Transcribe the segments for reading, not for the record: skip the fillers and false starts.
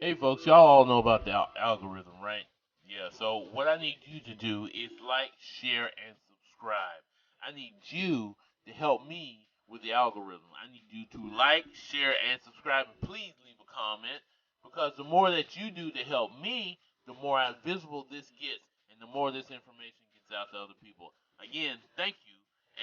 Hey folks, y'all all know about the algorithm, right? Yeah, so what I need you to do is like, share, and subscribe. I need you to help me with the algorithm. I need you to like, share, and subscribe, and please leave a comment because the more that you do to help me, the more visible this gets, and the more this information gets out to other people. Again, thank you,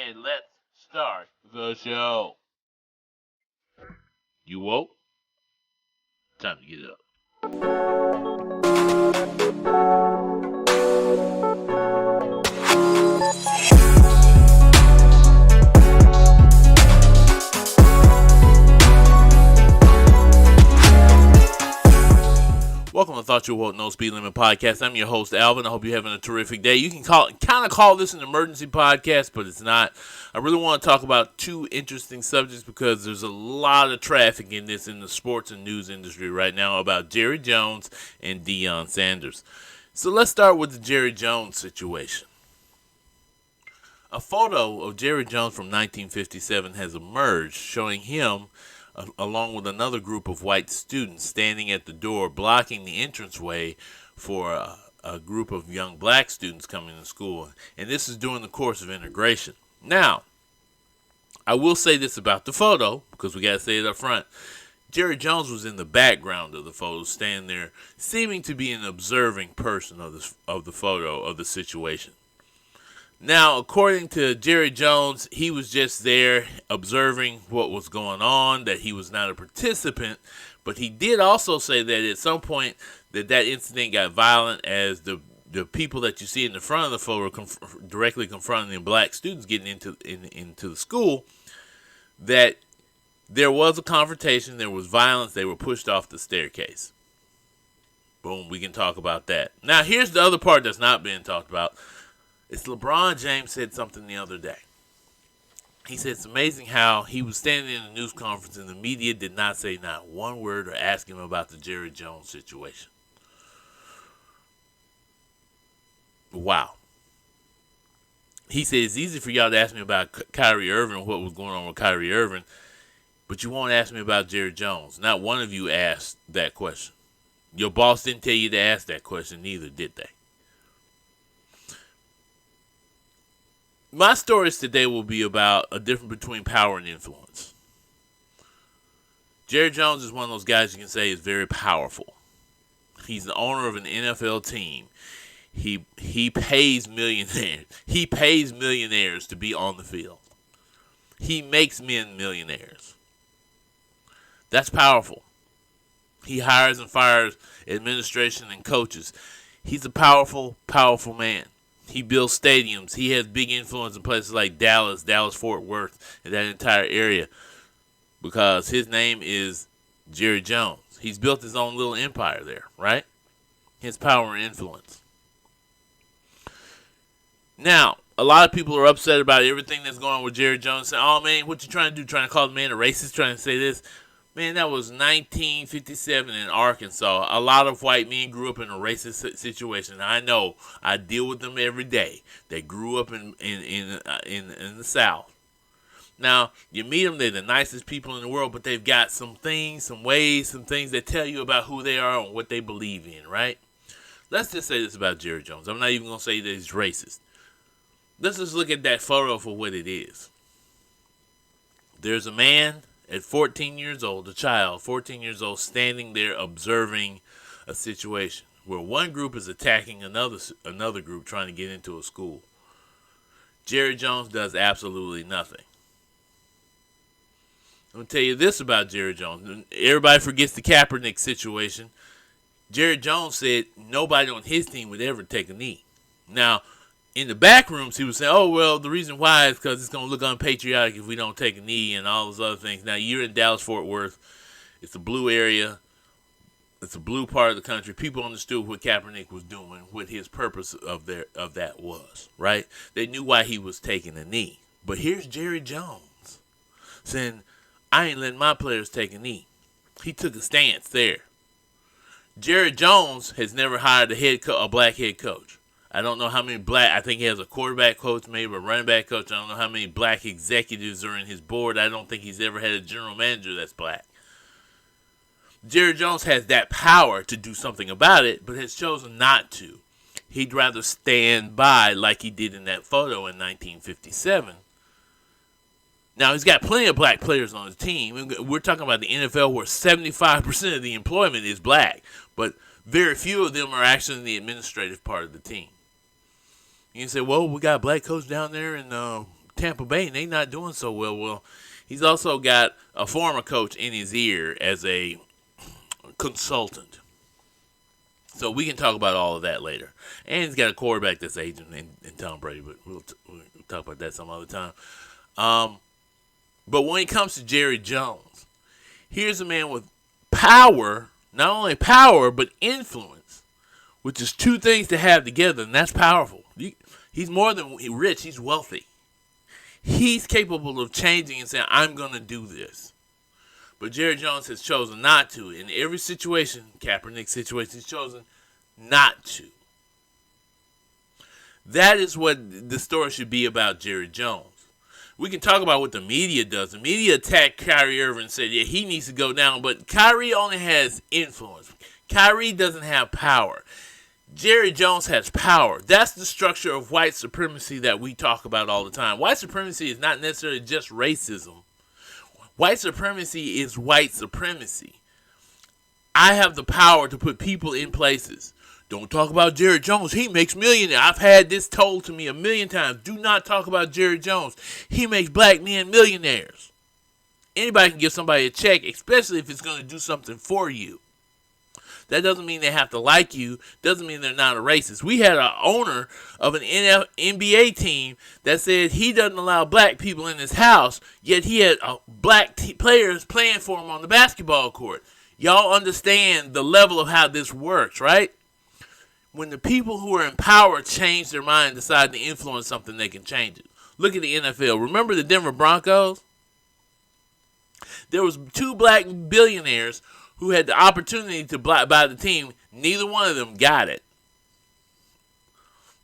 and let's start the show. You woke? Time to get up. Welcome to Thought You Woke No Speed Limit Podcast. I'm your host, Alvin. I hope you're having a terrific day. You can kind of call this an emergency podcast, but it's not. I really want to talk about two interesting subjects because there's a lot of traffic in the sports and news industry right now about Jerry Jones and Deion Sanders. So let's start with the Jerry Jones situation. A photo of Jerry Jones from 1957 has emerged showing him along with another group of white students standing at the door blocking the entranceway for a group of young black students coming to school. And this is during the course of integration. Now, I will say this about the photo because we got to say it up front. Jerry Jones was in the background of the photo, standing there, seeming to be an observing person of the photo of the situation. Now, according to Jerry Jones, he was just there observing what was going on, that he was not a participant, but he did also say that at some point that incident got violent as the people that you see in the front of the photo directly confronting the black students getting into the school, that there was a confrontation, there was violence, they were pushed off the staircase. Boom, we can talk about that. Now, here's the other part that's not being talked about. It's LeBron James said something the other day. He said it's amazing how he was standing in a news conference and the media did not say not one word or ask him about the Jerry Jones situation. Wow. He said it's easy for y'all to ask me about Kyrie Irving, what was going on with Kyrie Irving, but you won't ask me about Jerry Jones. Not one of you asked that question. Your boss didn't tell you to ask that question, neither did they. My stories today will be about a difference between power and influence. Jerry Jones is one of those guys you can say is very powerful. He's the owner of an NFL team. He pays millionaires. He pays millionaires to be on the field. He makes men millionaires. That's powerful. He hires and fires administration and coaches. He's a powerful, powerful man. He builds stadiums. He has big influence in places like Dallas, Fort Worth, and that entire area because his name is Jerry Jones. He's built his own little empire there, right? His power and influence. Now, a lot of people are upset about everything that's going on with Jerry Jones. Saying, oh, man, what you trying to do? Trying to call the man a racist? Trying to say this? Man, that was 1957 in Arkansas. A lot of white men grew up in a racist situation. I know. I deal with them every day. They grew up in the South. Now, you meet them. They're the nicest people in the world, but they've got some things, some ways, some things that tell you about who they are and what they believe in, right? Let's just say this about Jerry Jones. I'm not even going to say that he's racist. Let's just look at that photo for what it is. There's a man at 14 years old, a child, 14 years old, standing there observing a situation where one group is attacking another group trying to get into a school. Jerry Jones does absolutely nothing. I'm going to tell you this about Jerry Jones. Everybody forgets the Kaepernick situation. Jerry Jones said nobody on his team would ever take a knee. Now, in the back rooms, he was saying, oh, well, the reason why is because it's going to look unpatriotic if we don't take a knee and all those other things. Now, you're in Dallas, Fort Worth. It's a blue area. It's a blue part of the country. People understood what Kaepernick was doing, what his purpose of that was, right? They knew why he was taking a knee. But here's Jerry Jones saying, I ain't letting my players take a knee. He took a stance there. Jerry Jones has never hired a black head coach. I don't know how many I think he has a quarterback coach, maybe a running back coach. I don't know how many black executives are in his board. I don't think he's ever had a general manager that's black. Jerry Jones has that power to do something about it, but has chosen not to. He'd rather stand by like he did in that photo in 1957. Now, he's got plenty of black players on his team. We're talking about the NFL where 75% of the employment is black, but very few of them are actually in the administrative part of the team. You can say, well, we got a black coach down there in Tampa Bay, and they're not doing so well. Well, he's also got a former coach in his ear as a consultant. So we can talk about all of that later. And he's got a quarterback that's aging in Tom Brady, but we'll talk about that some other time. But when it comes to Jerry Jones, here's a man with power, not only power, but influence, which is two things to have together, and that's powerful. He's more than rich, he's wealthy. He's capable of changing and saying, I'm going to do this. But Jerry Jones has chosen not to. In every situation, Kaepernick situation, he's chosen not to. That is what the story should be about Jerry Jones. We can talk about what the media does. The media attacked Kyrie Irving and said, yeah, he needs to go down. But Kyrie only has influence. Kyrie doesn't have power. Jerry Jones has power. That's the structure of white supremacy that we talk about all the time. White supremacy is not necessarily just racism. White supremacy is white supremacy. I have the power to put people in places. Don't talk about Jerry Jones. He makes millionaires. I've had this told to me a million times. Do not talk about Jerry Jones. He makes black men millionaires. Anybody can give somebody a check, especially if it's going to do something for you. That doesn't mean they have to like you. Doesn't mean they're not a racist. We had an owner of an NBA team that said he doesn't allow black people in his house, yet he had black players playing for him on the basketball court. Y'all understand the level of how this works, right? When the people who are in power change their mind and decide to influence something, they can change it. Look at the NFL. Remember the Denver Broncos? There was two black billionaires who had the opportunity to buy the team. Neither one of them got it.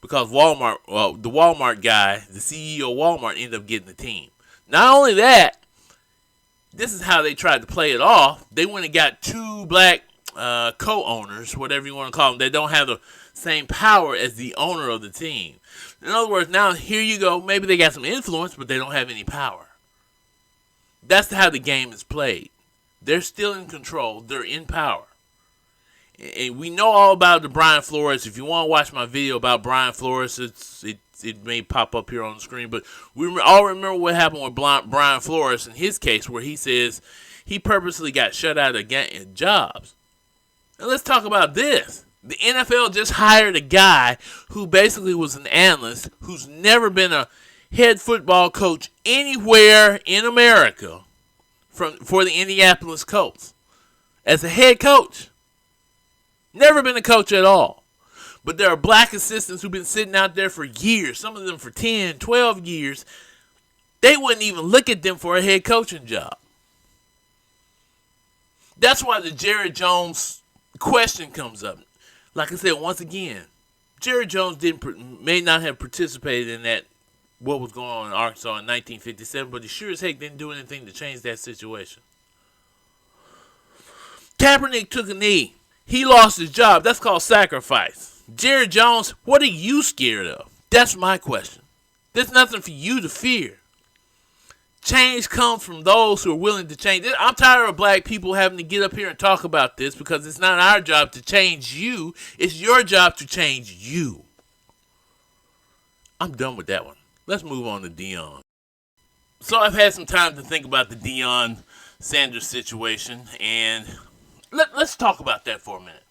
Because the Walmart guy, the CEO of Walmart, ended up getting the team. Not only that, this is how they tried to play it off. They went and got two black co-owners, whatever you want to call them. They don't have the same power as the owner of the team. In other words, now here you go. Maybe they got some influence, but they don't have any power. That's how the game is played. They're still in control. They're in power. And we know all about the Brian Flores. If you want to watch my video about Brian Flores, it may pop up here on the screen. But we all remember what happened with Brian Flores in his case, where he says he purposely got shut out of jobs. And let's talk about this. The NFL just hired a guy who basically was an analyst who's never been a head football coach anywhere in America for the Indianapolis Colts. As a head coach. Never been a coach at all. But there are black assistants who've been sitting out there for years, some of them for 10, 12 years. They wouldn't even look at them for a head coaching job. That's why the Jerry Jones question comes up. Like I said, once again, Jerry Jones may not have participated in that, what was going on in Arkansas in 1957, but he sure as heck didn't do anything to change that situation. Kaepernick took a knee. He lost his job. That's called sacrifice. Jerry Jones, what are you scared of? That's my question. There's nothing for you to fear. Change comes from those who are willing to change. I'm tired of black people having to get up here and talk about this because it's not our job to change you. It's your job to change you. I'm done with that one. Let's move on to Deion. So I've had some time to think about the Deion Sanders situation, and let's talk about that for a minute.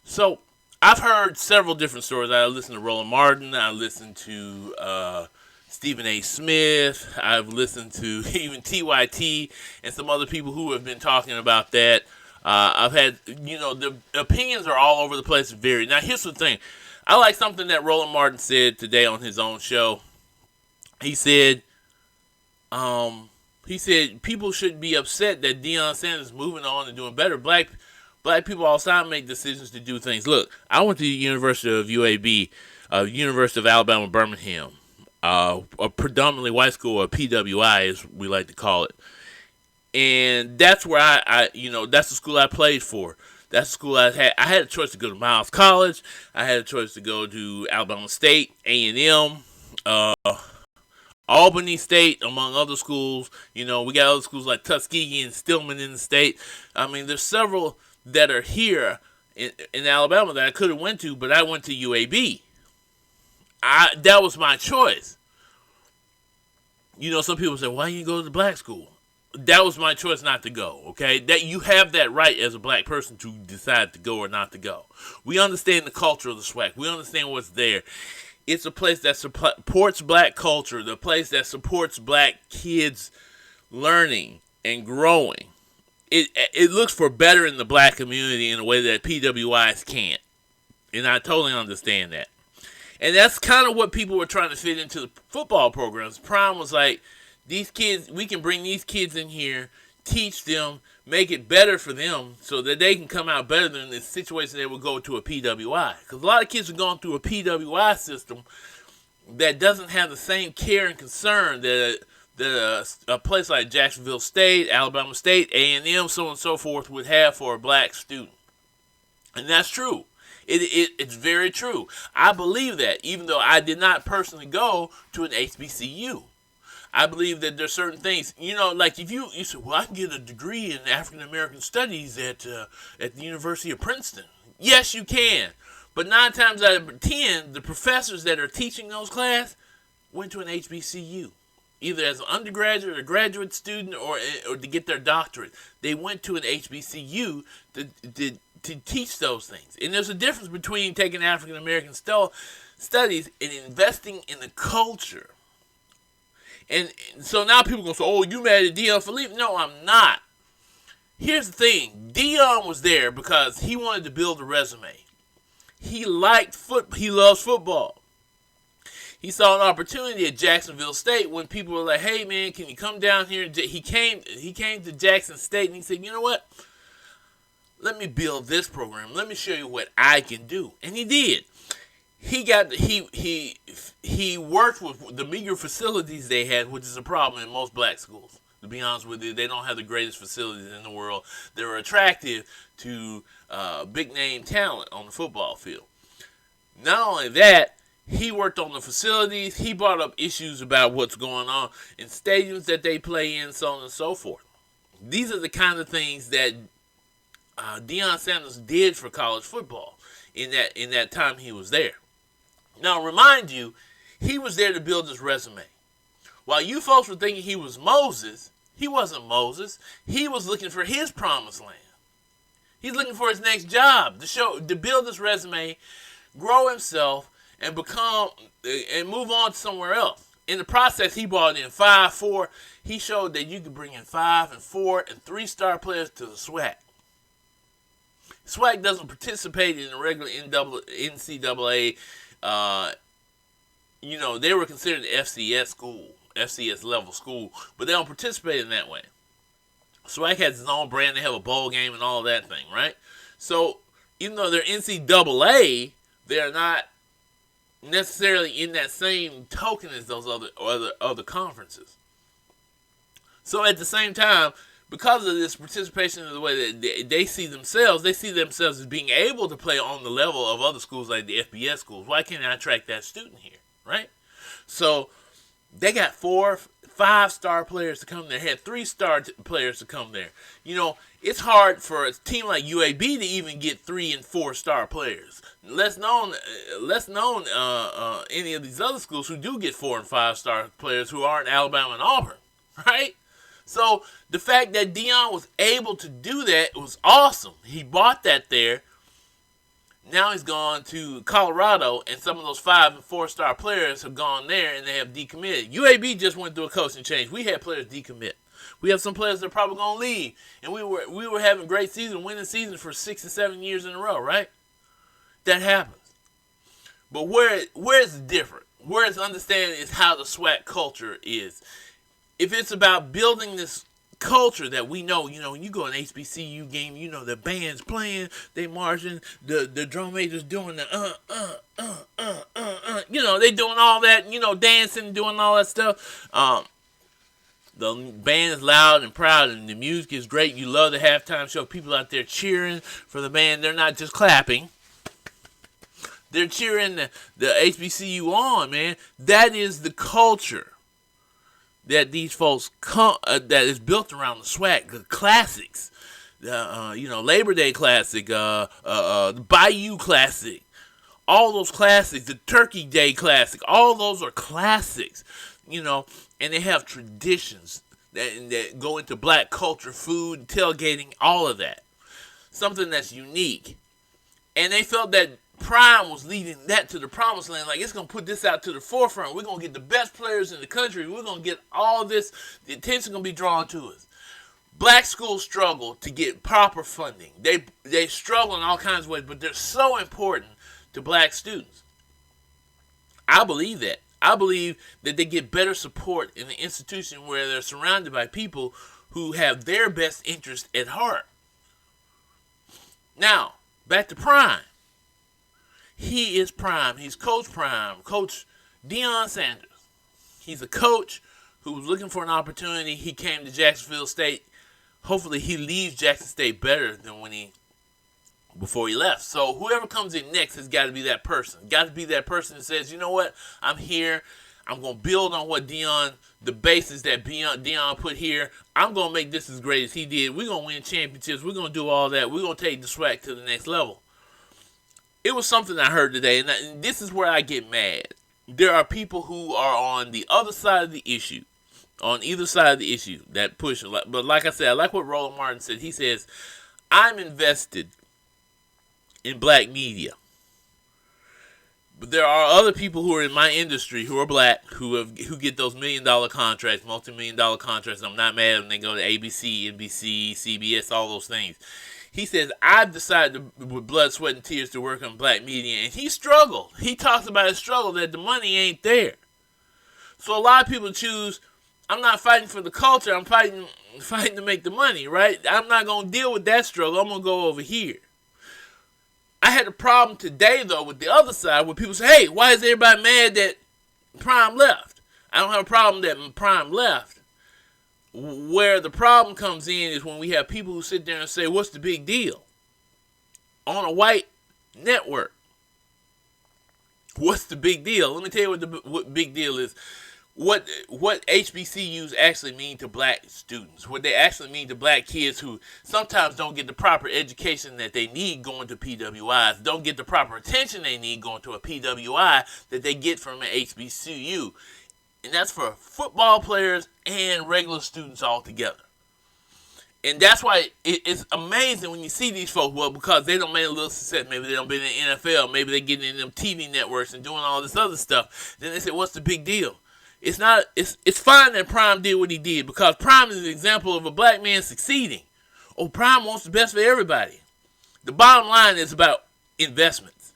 So I've heard several different stories. I listened to Roland Martin. I listened to Stephen A. Smith. I've listened to even TYT and some other people who have been talking about that. I've had, the opinions are all over the place and varied. Now, here's the thing. I like something that Roland Martin said today on his own show. He said people shouldn't be upset that Deion Sanders is moving on and doing better. Black people all the time make decisions to do things. Look, I went to the University of UAB, University of Alabama, Birmingham. A predominantly white school, or PWI as we like to call it. And that's where that's the school I played for. That's the school I had. I had a choice to go to Miles College. I had a choice to go to Alabama State, A&M, Albany State, among other schools. We got other schools like Tuskegee and Stillman in the state. I mean, there's several that are here in Alabama that I could have went to, but I went to UAB. That was my choice. Some people say, why you go to the black school? That was my choice not to go, okay? That you have that right as a black person to decide to go or not to go. We understand the culture of the SWAC. We understand what's there. It's a place that supports black culture, the place that supports black kids learning and growing. It looks for better in the black community in a way that PWIs can't. And I totally understand that. And that's kind of what people were trying to fit into the football programs. Prime was like, these kids, we can bring these kids in here, teach them, make it better for them so that they can come out better than the situation they would go to a PWI. Because a lot of kids are going through a PWI system that doesn't have the same care and concern that a place like Jacksonville State, Alabama State, A&M, so on and so forth would have for a black student. And that's true. It's very true. I believe that, even though I did not personally go to an HBCU. I believe that there's certain things, like if you say, well, I can get a degree in African American Studies at the University of Princeton. Yes, you can. But 9 times out of 10, the professors that are teaching those classes went to an HBCU, either as an undergraduate or graduate student or to get their doctorate. They went to an HBCU to teach those things. And there's a difference between taking African American studies and investing in the culture. And so now people are going to say, oh, you mad at Deion for leaving? No, I'm not. Here's the thing. Deion was there because he wanted to build a resume. He loves football. He saw an opportunity at Jacksonville State when people were like, hey, man, can you come down here? He came to Jackson State and he said, you know what? Let me build this program. Let me show you what I can do. And he did. He worked with the meager facilities they had, which is a problem in most black schools. To be honest with you, they don't have the greatest facilities in the world. They're attractive to big name talent on the football field. Not only that, he worked on the facilities. He brought up issues about what's going on in stadiums that they play in, so on and so forth. These are the kind of things that Deion Sanders did for college football in that time he was there. Now, remind you, he was there to build his resume. While you folks were thinking he was Moses, he wasn't Moses. He was looking for his promised land. He's looking for his next job to build his resume, grow himself, and move on to somewhere else. In the process, he brought in 5-4. He showed that you could bring in 5 and 4 and 3-star players to the SWAC. SWAC doesn't participate in the regular NCAA. They were considered the FCS level school, but they don't participate in that way. SWAC has its own brand. They have a bowl game and all that thing, right? So even though they're NCAA, they're not necessarily in that same token as those other conferences. So at the same time, because of this participation in the way that they see themselves as being able to play on the level of other schools like the FBS schools. Why can't I attract that student here, right? So they got 4, 5-star players to come there. Had 3-star players to come there. It's hard for a team like UAB to even get 3 and 4-star players. Less known any of these other schools who do get 4 and 5-star players who aren't Alabama and Auburn, right? So the fact that Deion was able to do that was awesome. He bought that there. Now he's gone to Colorado, and some of those 5 and 4-star players have gone there, and they have decommitted. UAB just went through a coaching change. We had players decommit. We have some players that are probably going to leave, and we were having great season, winning seasons for 6 and 7 years in a row, right? That happens. But where it's different, where it's understanding is how the SWAC culture is. If it's about building this culture that we know, when you go to an HBCU game, the band's playing, they marching, the drum major's doing the they doing all that, dancing, doing all that stuff. The band is loud and proud, and the music is great. You love the halftime show. People out there cheering for the band. They're not just clapping. They're cheering the HBCU on, man. That is the culture that these folks that is built around the swag, the classics. Labor Day Classic, the Bayou Classic. All those classics, the Turkey Day Classic, all those are classics, and they have traditions that go into black culture, food, tailgating, all of that. Something that's unique. And they felt that Prime was leading that to the promised land. Like, it's going to put this out to the forefront. We're going to get the best players in the country. We're going to get all this. The attention going to be drawn to us. Black schools struggle to get proper funding. They struggle in all kinds of ways, but they're so important to black students. I believe that. I believe that they get better support in the institution where they're surrounded by people who have their best interest at heart. Now, back to Prime. He is Prime. He's Coach Prime. Coach Deion Sanders. He's a coach who was looking for an opportunity. He came to Jacksonville State. Hopefully he leaves Jackson State better than before he left. So whoever comes in next has got to be that person. Got to be that person that says, you know what, I'm here. I'm going to build on what the basis that Deion put here. I'm going to make this as great as he did. We're going to win championships. We're going to do all that. We're going to take the swag to the next level. It was something I heard today, and this is where I get mad. There are people who are on the other side of the issue, on either side of the issue, that push. But like I said, I like what Roland Martin said. He says, I'm invested in black media. But there are other people who are in my industry who are black who get those $1 million contracts, multi-million-dollar contracts. I'm not mad when they go to ABC, NBC, CBS, all those things. He says, I've decided with blood, sweat, and tears to work on black media. And he struggled. He talks about his struggle that the money ain't there. So a lot of people choose, I'm not fighting for the culture. I'm fighting to make the money, right? I'm not going to deal with that struggle. I'm going to go over here. I had a problem today, though, with the other side where people say, hey, why is everybody mad that Prime left? I don't have a problem that Prime left. Where the problem comes in is when we have people who sit there and say, what's the big deal? On a white network. What's the big deal? Let me tell you what big deal is. What HBCUs actually mean to black students, what they actually mean to black kids who sometimes don't get the proper education that they need going to PWIs, don't get the proper attention they need going to a PWI that they get from an HBCU. And that's for football players and regular students all together. And that's why it's amazing when you see these folks, well, because they don't make a little success. Maybe they don't been in the NFL. Maybe they're getting in them TV networks and doing all this other stuff. Then they say, what's the big deal? It's not. It's fine that Prime did what he did because Prime is an example of a black man succeeding. Oh, Prime wants the best for everybody. The bottom line is about investments.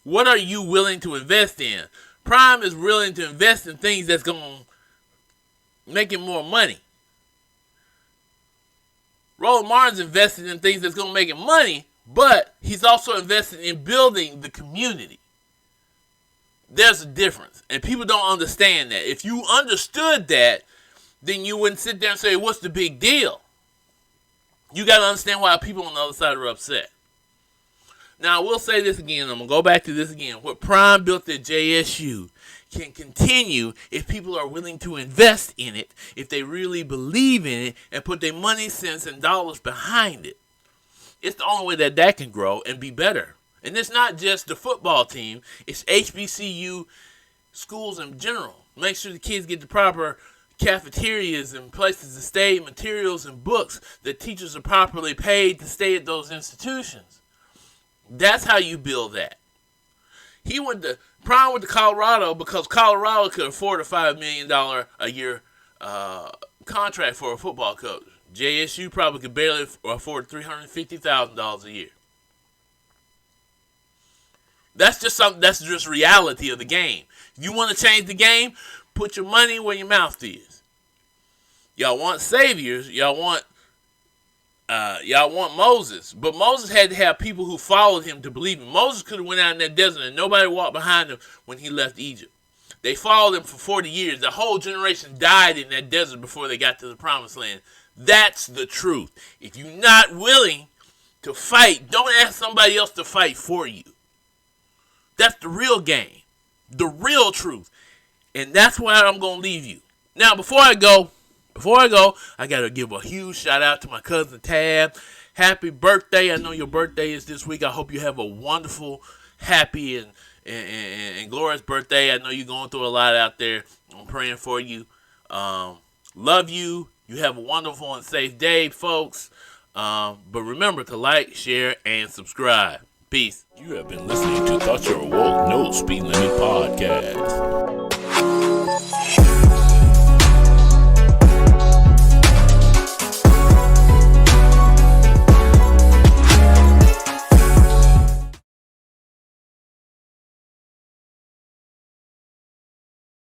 What are you willing to invest in? Prime is willing to invest in things that's going to make him more money. Roland Martin's invested in things that's going to make him money, but he's also invested in building the community. There's a difference, and people don't understand that. If you understood that, then you wouldn't sit there and say, what's the big deal? You got to understand why people on the other side are upset. Now, I will say this again. I'm going to go back to this again. What Prime built at JSU can continue if people are willing to invest in it, if they really believe in it, and put their money, cents, and dollars behind it. It's the only way that can grow and be better. And it's not just the football team. It's HBCU schools in general. Make sure the kids get the proper cafeterias and places to stay, materials and books. The teachers are properly paid to stay at those institutions. That's how you build that. Prime went to Colorado because Colorado could afford a $5 million a year contract for a football coach. JSU probably could barely afford $350,000 a year. That's just reality of the game. If you want to change the game, put your money where your mouth is. Y'all want saviors. Y'all want Moses. But Moses had to have people who followed him to believe him. Moses could have went out in that desert and nobody walked behind him when he left Egypt. They followed him for 40 years. The whole generation died in that desert before they got to the promised land. That's the truth. If you're not willing to fight, don't ask somebody else to fight for you. That's the real game. The real truth. And that's where I'm going to leave you. Now, before I go, I got to give a huge shout out to my cousin Tab. Happy birthday. I know your birthday is this week. I hope you have a wonderful, happy, and glorious birthday. I know you're going through a lot out there. I'm praying for you. Love you. You have a wonderful and safe day, folks. But remember to like, share, and subscribe. Peace. You have been listening to Thought You're Woke, No Speed Limit Podcast.